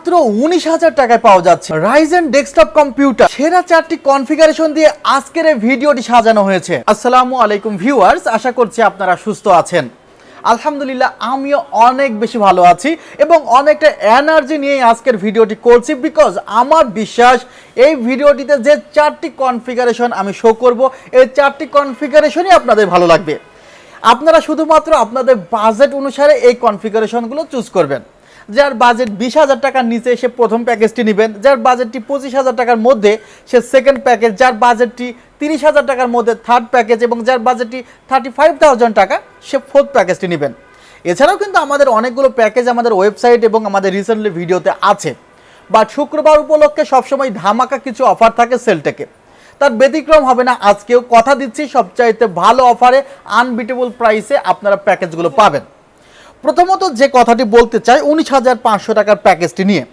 মাত্র 19,000 টাকায় পাওয়া যাচ্ছে রাইজেন ডেস্কটপ কম্পিউটার। সেরা 4টি কনফিগারেশন দিয়ে আজকের এই ভিডিওটি সাজানো হয়েছে। আসসালামু আলাইকুম ভিউয়ার্স, আশা করছি আপনারা সুস্থ আছেন। আলহামদুলিল্লাহ আমিও অনেক বেশি ভালো আছি এবং অনেকটা এনার্জি নিয়ে আজকের ভিডিওটি করছি, বিকজ আমার বিশ্বাস এই ভিডিওটিতে যে 4টি কনফিগারেশন আমি শো করব, এই 4টি কনফিগারেশনই আপনাদের ভালো লাগবে। আপনারা শুধুমাত্র আপনাদের বাজেট অনুসারে এই কনফিগারেশনগুলো চুজ করবেন। যার বাজেট 20,000 টাকার নিচে সে প্রথম প্যাকেজটি নেবেন, যার বাজেটটি 25,000 টাকার মধ্যে সে সেকেন্ড প্যাকেজ, যার বাজেটটি 30,000 টাকার মধ্যে থার্ড প্যাকেজ এবং যার বাজেটটি 35,000 টাকা সে ফোর্থ প্যাকেজটি নেবেন। এছাড়াও কিন্তু আমাদের অনেকগুলো প্যাকেজ আমাদের ওয়েবসাইট এবং আমাদের রিসেন্টলি ভিডিওতে আছে। বাট শুক্রবার উপলক্ষে সবসময় ধামাকা কিছু অফার থাকে সেলটেকে, তার ব্যতিক্রম হবে না আজকেও। কথা দিচ্ছি সবচাইতে ভালো অফারে আনবিটেবল প্রাইসে আপনারা প্যাকেজগুলো পাবেন। প্রথমত যে কথাটি বলতে চাই 19,500 টাকার প্যাকেজটি নিয়ে।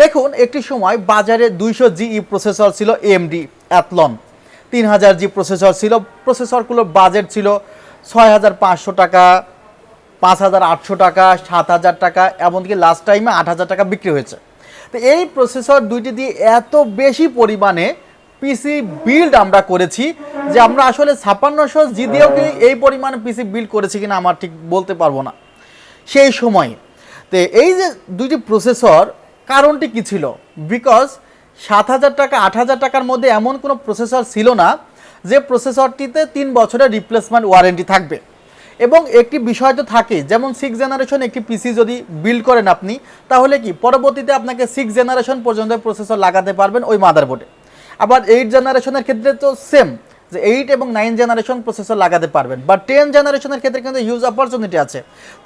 দেখুন, একটি সময় বাজারে 200G প্রসেসর ছিল AMD অ্যাথলন, 3000G প্রসেসর ছিল। প্রসেসরগুলোর বাজেট ছিল 6,500 টাকা, 5,800 টাকা, 7,000 টাকা, এমনকি লাস্ট টাইমে 8,000 টাকা বিক্রি হয়েছে। তো এই প্রসেসর দুইটি দিয়ে এত বেশি পরিমাণে পিসি বিল্ড আমরা করেছি যে আমরা আসলে 5600G দিয়েও কি এই পরিমাণে পিসি বিল্ড করেছি কিনা আমার ঠিক বলতে পারবো না সেই সময়। তো এই যে দুইটি প্রসেসর, কারণটি কি ছিল? বিকজ 7,000 টাকা 8,000 টাকার মধ্যে এমন কোনো প্রসেসর ছিল না যে প্রসেসরটিতে 3 বছরের রিপ্লেসমেন্ট ওয়ারেন্টি থাকবে। এবং একটি বিষয় তো থাকে, যেমন 6 জেনারেশন একটি পিসি যদি বিল্ড করেন আপনি, তাহলে কি পরবর্তীতে আপনাকে 6 জেনারেশন পর্যন্ত প্রসেসর লাগাতে পারবেন ওই মাদারবোর্ডে। আবার 8 জেনারেশনের ক্ষেত্রে তো সেম, যে 8 এবং 9 জেনারেশন প্রসেসর লাগাতে পারবেন। বা 10 জেনারেশনের ক্ষেত্রে কিন্তু হিউজ অপরচুনিটি আছে,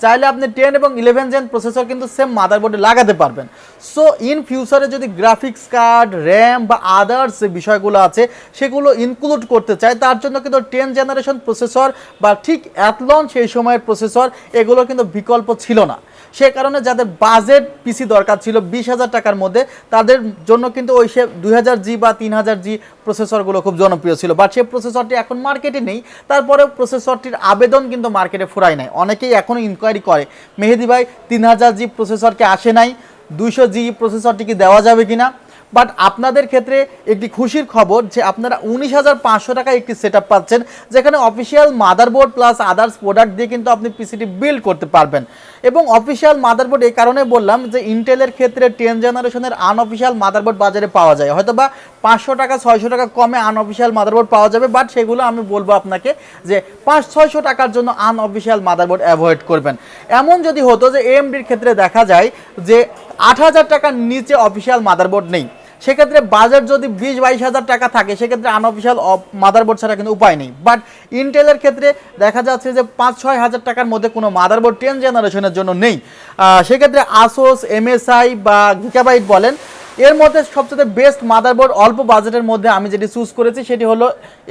চাইলে আপনি 10 এবং 11 জেন প্রসেসর কিন্তু সেম মাদারবোর্ডে লাগাতে পারবেন। সো ইন ফিউচারে যদি গ্রাফিক্স কার্ড, র্যাম বা আদার্স যে বিষয়গুলো আছে সেগুলো ইনক্লুড করতে চায়, তার জন্য কিন্তু 10 জেনারেশন প্রসেসর বা ঠিক অ্যাথলন সেই সময়ের প্রসেসর এগুলো কিন্তু বিকল্প ছিল না। সে কারণে যাদের বাজেট পিসি দরকার ছিল 20,000 টাকার মধ্যে, তাদের জন্য কিন্তু ওই সে 2000G বা 3000G প্রসেসরগুলো খুব জনপ্রিয় ছিল। বাট সেই প্রসেসরটি এখন মার্কেটে নেই, তারপরেও প্রসেসরটির আবেদন কিন্তু মার্কেটে ফুরায় নাই। অনেকেই এখনও ইনকোয়ারি করে, মেহেদি ভাই 3000G প্রসেসরকে আসে নাই, 200G প্রসেসরটি কি দেওয়া যাবে কিনা। বাট আপনাদের ক্ষেত্রে একটি খুশির খবর যে আপনারা 19,500 টাকায় একটি সেট পাচ্ছেন, যেখানে official motherboard plus others product দিয়ে কিন্তু আপনি পিসিটি বিল্ড করতে পারবেন। এবং অফিসিয়াল মাদারবোর্ড এই কারণে বললাম যে ইন্টেলের ক্ষেত্রে 10 জেনারেশনের আনঅফিসিয়াল মাদারবোর্ড বাজারে পাওয়া যায়, হয়তো বা 500 টাকা 600 টাকা কমে আনঅফিসিয়াল মাদারবোর্ড পাওয়া যাবে। বাট সেগুলো আমি বলবো আপনাকে যে 500-600 টাকার জন্য আনঅফিসিয়াল মাদারবোর্ড অ্যাভয়েড করবেন। এমন যদি হতো যে AMDর ক্ষেত্রে দেখা যায় যে 8,000 টাকার নিচে অফিসিয়াল মাদারবোর্ড নেই, সেক্ষেত্রে বাজেট যদি 20-22,000 টাকা থাকে, সেক্ষেত্রে আনঅফিসিয়াল মাদারবোর্ড ছাড়া কিন্তু উপায় নেই। বাট ইন্টেলের ক্ষেত্রে দেখা যাচ্ছে যে 5-6 হাজার টাকার মধ্যে কোনো মাদারবোর্ড 10 জেনারেশনের জন্য নেই। সেক্ষেত্রে Asus, MSI বা Gigabyte বলেন, এর মধ্যে সবচেয়ে বেস্ট মাদারবোর্ড অল্প বাজেটের মধ্যে আমি যেটি চুজ করেছি সেটি হলো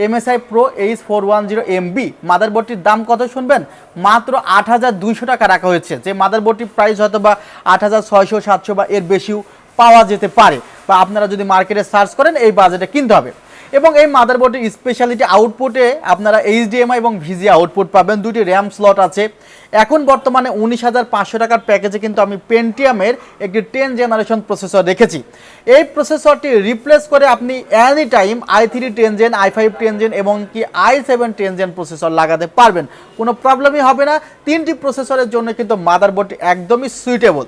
MSI Pro H410MB। মাদারবোর্ডটির দাম কত শুনবেন? মাত্র 8,200 টাকা রাখা হয়েছে, যে মাদারবোর্ডটির প্রাইস হয়তো বা 8,600-700 বা এর বেশিও পাওয়া যেতে পারে, বা আপনারা যদি মার্কেটে সার্চ করেন এই বাজেটে কিনতে হবে। এবং এই মাদারবোর্ডের স্পেশালিটি আউটপুটে আপনারা HDMI এবং VGA আউটপুট পাবেন, দুটি র্যাম স্লট আছে। এখন বর্তমানে 19,500 টাকার প্যাকেজে কিন্তু আমি পেন্টিয়ামের একটি 10 জেনারেশন প্রসেসর রেখেছি। এই প্রসেসরটি রিপ্লেস করে আপনি any time i3 10 gen, i5 10 gen এবং কি i7 10 জেন প্রসেসর লাগাতে পারবেন, কোনো প্রবলেমই হবে না। 3টি প্রসেসরের জন্য কিন্তু মাদারবোর্ডটি একদমই সুইটেবল।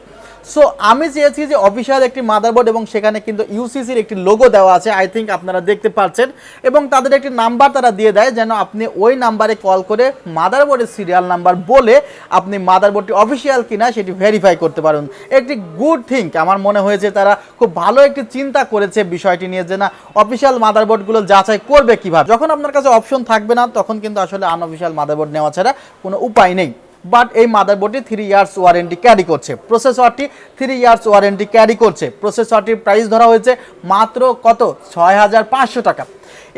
সো আমি চেয়েছি যে অফিসিয়াল একটি মাদারবোর্ড এবং সেখানে কিন্তু ইউসিসির একটি লোগো দেওয়া আছে, আই থিঙ্ক আপনারা দেখতে পাচ্ছেন, এবং তাদের একটি নাম্বার তারা দিয়ে দেয় যেন আপনি ওই নাম্বারে কল করে মাদারবোর্ডের সিরিয়াল নাম্বার বলে আপনি মাদারবোর্ডটি অফিসিয়াল কিনা সেটি ভেরিফাই করতে পারেন। একটি গুড থিঙ্ক আমার মনে হয়েছে, তারা খুব ভালো একটি চিন্তা করেছে বিষয়টি নিয়ে, যে না অফিসিয়াল মাদারবোর্ডগুলো যাচাই করবে কীভাবে। যখন আপনার কাছে অপশন থাকবে না তখন কিন্তু আসলে আনঅফিসিয়াল মাদারবোর্ড নেওয়া ছাড়া কোনো উপায় নেই। বাট এই মাদারবোর্ডটি 3 ইয়ার্স ওয়ারেন্টি ক্যারি করছে, প্রসেসরটি 3 ইয়ার্স ওয়ারেন্টি ক্যারি করছে। প্রসেসরটির প্রাইস ধরা হয়েছে মাত্র কত? 6,500 টাকা।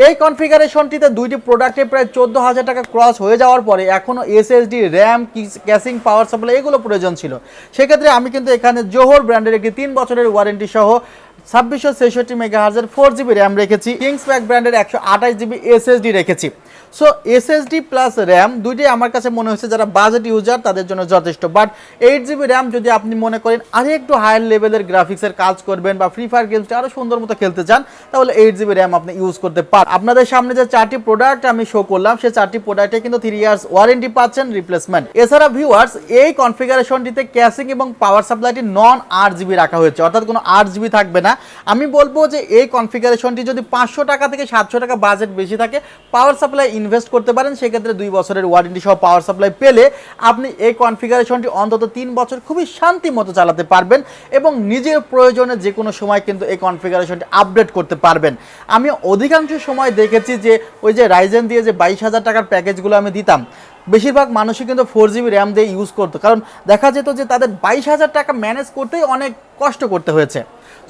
এই কনফিগারেশনটিতে দুইটি প্রোডাক্টে প্রায় 14,000 টাকা ক্রস হয়ে যাওয়ার পরে এখনও SSD, RAM, casing, power supply এগুলো প্রয়োজন ছিল। সেক্ষেত্রে আমি কিন্তু এখানে জোহর ব্র্যান্ডের একটি 3 বছরের ওয়ারেন্টি সহ 2666 মেগাহার্জের 4GB র্যাম রেখেছি, কিংসপ্যাক ব্র্যান্ডের 128GB এসএসডি রেখেছি। সো এসএসডি প্লাস র্যাম দুইটাই আমার কাছে মনে হচ্ছে যারা বাজেট ইউজার তাদের জন্য যথেষ্ট। বাট 8GB র্যাম যদি আপনি মনে করেন আরে একটু হায়ার লেভেলের গ্রাফিক্সের কাজ করবেন বা ফ্রি ফায়ার গেমসটা আরও সুন্দর মতো খেলতে চান, তাহলে 8GB র্যাম আপনি ইউজ করতে পারেন। আপনাদের সামনে যে 4টি প্রোডাক্ট আমি শো করলাম সেই 4টি প্রোডাক্টে কিন্তু 3 ইয়ার্স ওয়ারেন্টি পাচ্ছেন রিপ্লেসমেন্ট। এছাড়া ভিউয়ার্স এই কনফিগারেশনটিতে ক্যাসিং এবং পাওয়ার সাপ্লাইটি নন 8GB রাখা হয়েছে, অর্থাৎ কোনো 8GB থাকবে না। আমি বলবো যে এই কনফিগারেশনটি যদি 500 টাকা থেকে 700 টাকা বাজেট বেশি থাকে, পাওয়ার সাপ্লাই ইনভেস্ট করতে পারেন। সেক্ষেত্রে 2 বছরের ওয়ারেন্টি সহ পাওয়ার সাপ্লাই পেলে আপনি এই কনফিগারেশনটি অন্তত 3 বছর খুবই শান্তি মতো চালাতে পারবেন এবং নিজের প্রয়োজনে যে কোনো সময় কিন্তু এই কনফিগারেশনটি আপডেট করতে পারবেন। আমি অধিকাংশ সময় দেখেছি যে ওই যে রাইজেন দিয়ে যে 22,000 টাকার প্যাকেজগুলো আমি দিতাম, বেশিরভাগ মানুষই কিন্তু 4GB র্যাম দিয়ে ইউজ করতো, কারণ দেখা যেত যে তাদের 22,000 টাকা ম্যানেজ করতেই অনেক কষ্ট করতে হয়েছে।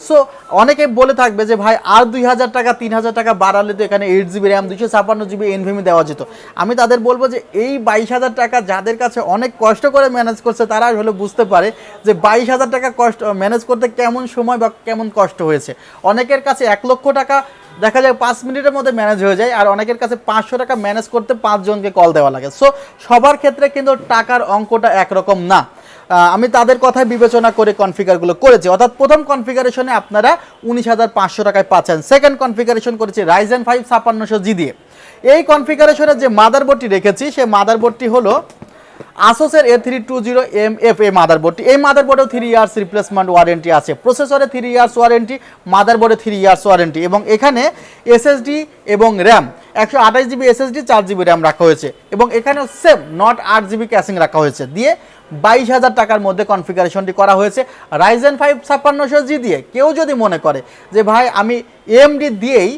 সো অনেকে বলে থাকবে যে ভাই আর 2,000 টাকা 3,000 টাকা বাড়ালে তো এখানে 8GB র্যাম 256GB NVMe দেওয়া যেত। আমি তাদের বলবো যে এই 22,000 টাকা যাদের কাছে অনেক কষ্ট করে ম্যানেজ করছে তারা হলে বুঝতে পারে যে 22,000 টাকা কষ্ট ম্যানেজ করতে কেমন সময় বা কেমন কষ্ট হয়েছে। অনেকের কাছে 1 লক্ষ টাকা দেখা যায় 5 মিনিটের মধ্যে ম্যানেজ হয়ে যায়, আর অনেকের কাছে 500 টাকা ম্যানেজ করতে 5 জনকে কল দেওয়া লাগে। সো সবার ক্ষেত্রে কিন্তু টাকার অঙ্কটা একরকম না। আমি তাদের কথায় বিবেচনা করে কনফিগারগুলো করেছি, অর্থাৎ প্রথম কনফিগারেশনে আপনারা 19,500 টাকায় পাচ্ছেন। সেকেন্ড কনফিগারেশন করেছি Ryzen 5 5600G দিয়ে। এই কনফিগারেশনের যে মাদারবোর্ডটি রেখেছি সেই মাদারবোর্ডটি হলো Asus-এর A320MF এই মাদারবোর্ডটি। এই মাদারবোর্ডেও 3 ইয়ার্স রিপ্লেসমেন্ট ওয়ারেন্টি আছে, প্রসেসরে 3 ইয়ার্স ওয়ারেন্টি, মাদারবোর্ডে 3 ইয়ার্স ওয়ারেন্টি এবং এখানে এসএসডি এবং RAM 128GB SSD 4GB RAM রাখা হয়েছে এবং এখানেও সেম নট 8GB ক্যাসিং রাখা হয়েছে দিয়ে 22,000 টাকার মধ্যে কনফিগারেশনটি করা হয়েছে Ryzen 5 5600G দিয়ে। কেউ যদি মনে করে যে ভাই আমি AMD দিয়েই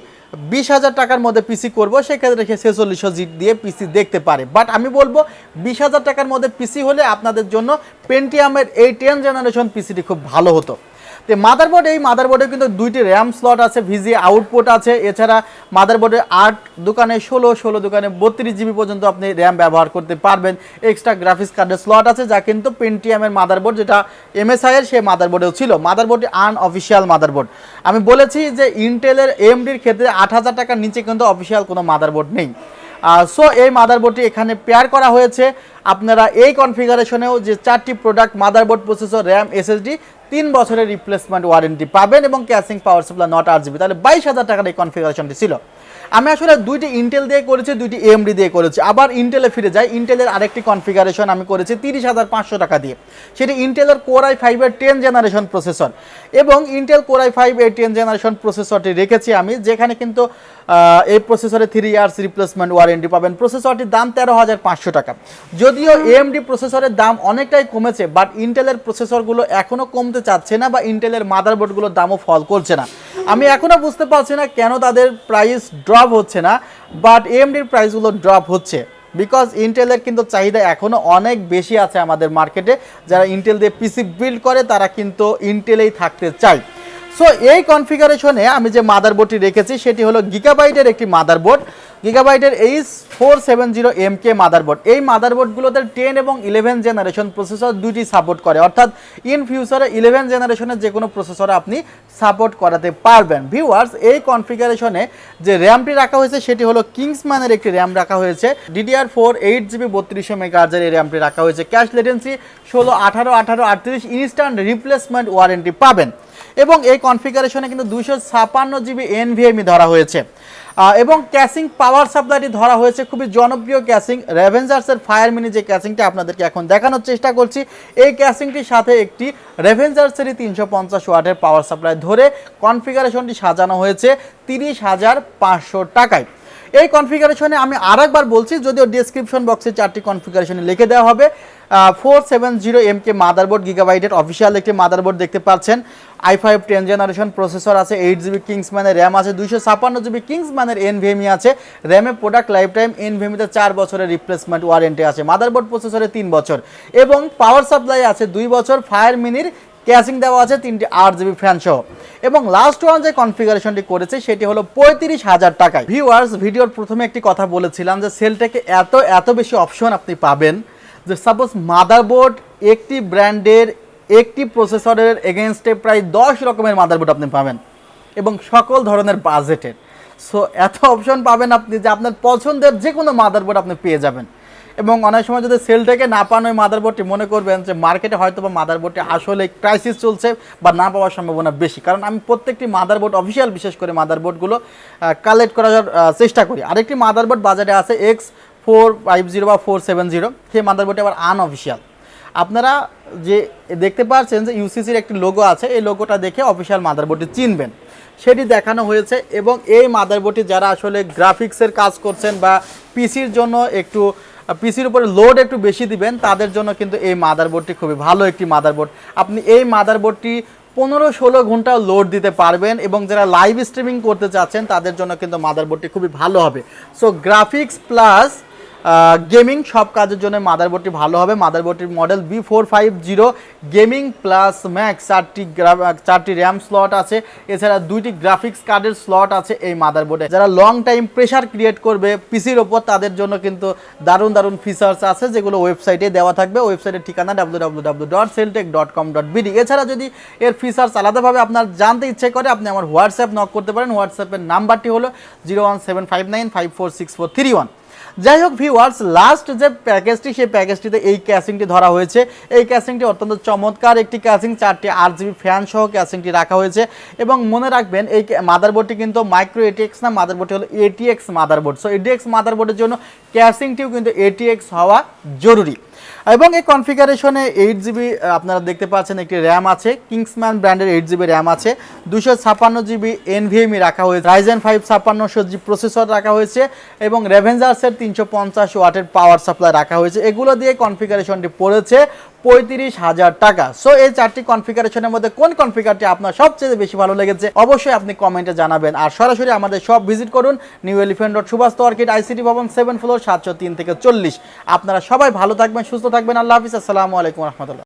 20,000 টাকার মধ্যে পিসি করবো, সেক্ষেত্রে 4600G দিয়ে পিসি দেখতে পারে। বাট আমি বলবো 20,000 টাকার মধ্যে পিসি হলে আপনাদের জন্য পেন্টিয়ামের এই 10 জেনারেশন পিসিটি খুব ভালো হতো। তো মাদারবোর্ড, এই মাদারবোর্ডে কিন্তু 2টি র্যাম স্লট আছে, ভিজিএ আউটপুট আছে। এছাড়া মাদারবোর্ডে 8 দোকানে 16 দোকানে 32GB পর্যন্ত আপনি র্যাম ব্যবহার করতে পারবেন। এক্সট্রা গ্রাফিক্স কার্ডের স্লট আছে যা কিন্তু পেন্টিয়ামের মাদারবোর্ড যেটা MSI এর সেই মাদারবোর্ডেও ছিল। মাদারবোর্ডটি আনঅফিসিয়াল মাদারবোর্ড। আমি বলেছি যে ইন্টেলের AMDর ক্ষেত্রে 8,000 টাকার নিচে কিন্তু অফিসিয়াল কোনো মাদারবোর্ড নেই। সো এই মাদারবোর্ডটি এখানে পেয়ার করা হয়েছে। আপনারা এই কনফিগারেশনেও যে 4টি product motherboard, processor, RAM, SSD 3 বছরের রিপ্লেসমেন্ট ওয়ারেন্টি পাবেন এবং casing power supply not 8GB, তাহলে 22,000 টাকার এই কনফিগারেশনটি ছিল। আমি আসলে 2টি ইন্টেল দিয়ে করেছি, 2টি AMD দিয়ে করেছি। আবার ইন্টেলে ফিরে যাই, ইন্টেলের আরেকটি কনফিগারেশন আমি করেছি 30,500 টাকা দিয়ে। সেটি ইন্টেলের Core i5 এর 10 জেনারেশন প্রসেসর এবং ইন্টেল Core i5 এর 10 জেনারেশন প্রসেসরটি রেখেছি আমি, যেখানে কিন্তু এই প্রসেসরে 3 ইয়ার্স রিপ্লেসমেন্ট ওয়ারেন্টি পাবেন। প্রসেসরটির দাম 13,500 টাকা। যদিও AMD প্রসেসরের দাম অনেকটাই কমেছে, বাট ইন্টেলের প্রসেসরগুলো এখনও কমতে চাচ্ছে না বা ইন্টেলের মাদারবোর্ডগুলোর দামও ফল করছে না। আমি এখনও বুঝতে পারছি না কেন তাদের প্রাইস ড্রপ হচ্ছে না, বাট AMDর প্রাইসগুলো ড্রপ হচ্ছে বিকজ ইন্টেলের কিন্তু চাহিদা এখনও অনেক বেশি আছে আমাদের মার্কেটে। যারা ইন্টেল দিয়ে পিসি বিল্ড করে তারা কিন্তু ইন্টেলেই থাকতে চায়। সো এই কনফিগারেশনে আমি যে মাদারবোর্ডটি রেখেছি সেটি হলো গিগাবাইটের একটি মাদারবোর্ড, গিগাবাইটের H470MK মাদারবোর্ড। এই মাদারবোর্ডগুলোতে 10 এবং 11 জেনারেশন প্রসেসর দুইটি সাপোর্ট করে, অর্থাৎ ইন ফিউচারে 11 জেনারেশনের যে কোনো প্রসেসর আপনি সাপোর্ট করাতে পারবেন। ভিউয়ার্স, এই কনফিগারেশনে যে র্যামটি রাখা হয়েছে সেটি হলো কিংসম্যানের একটি র্যাম রাখা হয়েছে, DDR-4 8GB 3200 মেগাহার্জের এই র্যামটি রাখা হয়েছে। Cash latency 16, 18, 18, 38 instant replacement warranty পাবেন এবং এই কনফিগারেশনে কিন্তু 256GB NVMe ধরা হয়েছে এবং ক্যাসিং পাওয়ার সাপ্লাইটি ধরা হয়েছে খুবই জনপ্রিয় ক্যাসিং রেভেঞ্জার্সের ফায়ার মিনি, যে ক্যাসিংটা আপনাদেরকে এখন দেখানোর চেষ্টা করছি। এই ক্যাসিংটির সাথে একটি রেভেঞ্জার্সেরই 350 ওয়াটের পাওয়ার সাপ্লাই ধরে কনফিগারেশনটি সাজানো হয়েছে 30,500 টাকায়। এই কনফিগারেশনে আমি আরেকবার বলছি, যদিও ডেসক্রিপশন বক্সে 4টি কনফিগারেশনে লিখে দেওয়া হবে। 470MK মাদারবোর্ড, গিগাবাইটের অফিসিয়াল একটি মাদারবোর্ড দেখতে পাচ্ছেন। i5 10 জেনারেশন প্রসেসর আছে, 8GB কিংসম্যানের র্যাম আছে, 256GB কিংসম্যানের NVMe আছে। র্যামে প্রোডাক্ট লাইফ টাইম, NVMeতে 4 বছরের রিপ্লেসমেন্ট ওয়ারেন্টি আছে। মাদারবোর্ড প্রসেসরে 3 বছর এবং পাওয়ার সাপ্লাই আছে 2 বছর। ফায়ার মিনির ক্যাসিং দেওয়া আছে 3টি 8GB ফ্যান সহ। এবং লাস্ট ওয়ান যে কনফিগারেশনটি করেছে সেটি হলো 35,000 টাকায়। ভিউয়ার্স, ভিডিওর প্রথমে একটি কথা বলেছিলাম যে সেলটেকে এত বেশি অপশন আপনি পাবেন যে সাপোজ মাদারবোর্ড একটি ব্র্যান্ডের একটি প্রসেসরের এগেনস্টে প্রায় 10 রকমের মাদারবোর্ড আপনি পাবেন এবং সকল ধরনের বাজেটের। সো এত অপশন পাবেন আপনি যে আপনার পছন্দের যে কোনো মাদারবোর্ড আপনি পেয়ে যাবেন। এবং অনেক সময় যদি সেল থেকে না পান ওই মাদারবোর্ডটি, মনে করবেন যে মার্কেটে হয়তো বা মাদারবোর্ডটি আসলে ক্রাইসিস চলছে বা না পাওয়ার সম্ভাবনা বেশি, কারণ আমি প্রত্যেকটি মাদারবোর্ড অফিসিয়াল বিশেষ করে মাদারবোর্ডগুলো কালেক্ট করার চেষ্টা করি। আরেকটি মাদারবোর্ড বাজারে আছে X450 বা 470, সেই মাদারবোর্ডটি আবার আনঅফিসিয়াল। আপনারা যে দেখতে পাচ্ছেন যে ইউসিসির একটি লোগো আছে, এই লোগোটা দেখে অফিসিয়াল মাদারবোর্ডটি চিনবেন, সেটি দেখানো হয়েছে। এবং এই মাদারবোর্ডটি যারা আসলে গ্রাফিক্সের কাজ করছেন বা পিসির জন্য একটু পিসির উপরে লোড একটু বেশি দিবেন, তাদের জন্য কিন্তু এই মাদারবোর্ডটি খুবই ভালো একটি মাদারবোর্ড। আপনি এই মাদারবোর্ডটি 15-16 ঘন্টা লোড দিতে পারবেন এবং যারা লাইভ স্ট্রিমিং করতে চাচ্ছেন তাদের জন্য কিন্তু মাদারবোর্ডটি খুবই ভালো হবে। সো গ্রাফিক্স প্লাস গেমিং সব কাজের জন্য মাদারবোর্ডটি ভালো হবে। মাদারবোর্ডটির model B450 gaming plus max, 4টি র্যাম স্লট আছে, এছাড়া 2টি গ্রাফিক্স কার্ডের স্লট আছে এই মাদারবোর্ডে। যারা লং টাইম প্রেশার ক্রিয়েট করবে পিসির ওপর তাদের জন্য কিন্তু দারুণ ফিচার্স আছে যেগুলো ওয়েবসাইটে দেওয়া থাকবে। ওয়েবসাইটের ঠিকানা www.celltech.com.bd। এছাড়া যদি এর ফিচার্স আলাদাভাবে আপনার জানতে ইচ্ছে করে আপনি আমার হোয়াটসঅ্যাপ নক করতে পারেন। হোয়াটসঅ্যাপের নাম্বারটি হলো 01759546431। যাই হোক ভিউয়ার্স, লাস্ট যে প্যাকেজটি, সেই প্যাকেজটিতে এই ক্যাসিংটি ধরা হয়েছে। এই ক্যাসিংটি অত্যন্ত চমৎকার একটি ক্যাসিং, 4টি 8GB ফ্যান সহ ক্যাসিংটি রাখা হয়েছে। এবং মনে রাখবেন এই মাদারবোর্ডটি কিন্তু মাইক্রো ATX না, মাদারবোর্ডটি হলো ATX মাদারবোর্ড। সো ATX মাদারবোর্ডের জন্য ক্যাসিংটিও কিন্তু ATX হওয়া জরুরি। এবং এই কনফিগারেশনে 8GB আপনারা দেখতে পাচ্ছেন একটি র্যাম আছে, কিংসম্যান ব্র্যান্ডের 8GB র্যাম আছে, 256GB NVMe রাখা হয়েছে, Ryzen 5 5600G প্রসেসর রাখা হয়েছে এবং রেভেঞ্জার্সের 350 ওয়াটের পাওয়ার সাপ্লাই রাখা হয়েছে। এগুলো দিয়ে কনফিগারেশনটি পড়েছে 35,000 টাকা। সো এই 4টি কনফিগারেশনের মধ্যে কোন কনফিগারটি আপনার সবচেয়ে বেশি ভালো লেগেছে অবশ্যই আপনি কমেন্টে জানাবেন। আর সরাসরি আমাদের শপ ভিজিট করুন, new elephant road, Subhash orchid, ICT ভবন, 7 ফ্লোর, 703 থেকে 40। আপনারা সবাই ভালো থাকবেন, সুস্থ থাকবেন। আল্লাহ হাফিজ, আসসালামু আলাইকুম রহমতুল্লাহ।